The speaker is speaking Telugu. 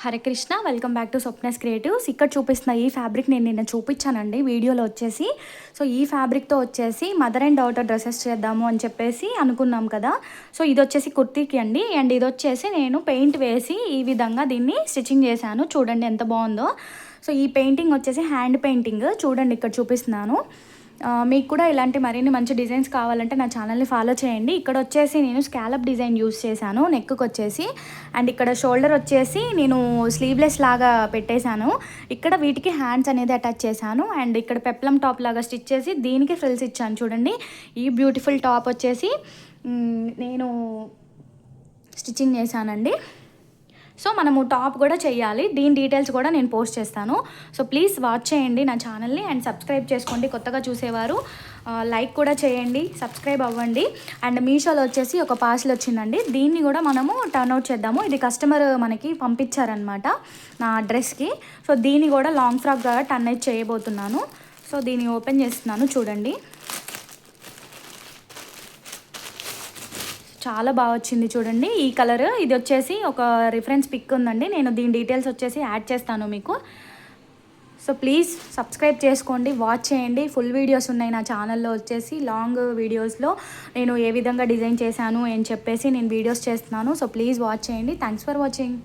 Hare Krishna, welcome back to Swapna's creatives. ఇక్కడ చూపిస్తున్న ఈ ఫ్యాబ్రిక్ నేను నిన్న చూపించానండి వీడియోలో వచ్చేసి. సో ఈ ఫ్యాబ్రిక్తో వచ్చేసి మదర్ అండ్ డాటర్ డ్రెస్సెస్ చేద్దాము అని చెప్పేసి అనుకున్నాం కదా. సో ఇది వచ్చేసి కుర్తీకి అండి, అండ్ ఇది వచ్చేసి నేను పెయింట్ వేసి ఈ విధంగా దీన్ని స్టిచ్చింగ్ చేశాను. చూడండి ఎంత బాగుందో. సో ఈ పెయింటింగ్ వచ్చేసి హ్యాండ్ పెయింటింగ్. చూడండి ఇక్కడ చూపిస్తున్నాను. మీకు కూడా ఇలాంటి మరిన్ని మంచి డిజైన్స్ కావాలంటే నా ఛానల్ని ఫాలో చేయండి. ఇక్కడ వచ్చేసి నేను స్కాలప్ డిజైన్ యూస్ చేశాను నెక్కి వచ్చేసి, అండ్ ఇక్కడ షోల్డర్ వచ్చేసి నేను స్లీవ్లెస్ లాగా పెట్టేశాను. ఇక్కడ వీటికి హ్యాండ్స్ అనేది అటాచ్ చేశాను, అండ్ ఇక్కడ పెప్లం టాప్ లాగా స్టిచ్ చేసి దీనికి ఫ్రిల్స్ ఇచ్చాను. చూడండి ఈ బ్యూటిఫుల్ టాప్ వచ్చేసి నేను స్టిచ్చింగ్ చేశానండి. సో మనము టాప్ కూడా చేయాలి, దీని డీటెయిల్స్ కూడా నేను పోస్ట్ చేస్తాను. సో ప్లీజ్ వాచ్ చేయండి నా ఛానల్ని అండ్ సబ్స్క్రైబ్ చేసుకోండి. కొత్తగా చూసేవారు లైక్ కూడా చేయండి, సబ్స్క్రైబ్ అవ్వండి. అండ్ మీషోలో వచ్చేసి ఒక పార్సల్ వచ్చిందండి, దీన్ని కూడా మనము టర్న్అవుట్ చేద్దాము. ఇది కస్టమర్ మనకి పంపించారనమాట నా అడ్రస్కి. సో దీన్ని కూడా లాంగ్ ఫ్రాక్గా టర్న్ చేయబోతున్నాను. సో దీన్ని ఓపెన్ చేస్తున్నాను. చూడండి చాలా బాగా వచ్చింది. చూడండి ఈ కలర్, ఇది వచ్చేసి ఒక రిఫరెన్స్ పిక్ ఉందండి, నేను దీని డీటెయిల్స్ వచ్చేసి యాడ్ చేస్తాను మీకు. సో ప్లీజ్ సబ్స్క్రైబ్ చేసుకోండి, వాచ్ చేయండి. ఫుల్ వీడియోస్ ఉన్నాయి నా ఛానల్లో వచ్చేసి. లాంగ్ వీడియోస్లో నేను ఏ విధంగా డిజైన్ చేశాను అని చెప్పేసి నేను వీడియోస్ చేస్తున్నాను. సో ప్లీజ్ వాచ్ చేయండి. Thanks for watching.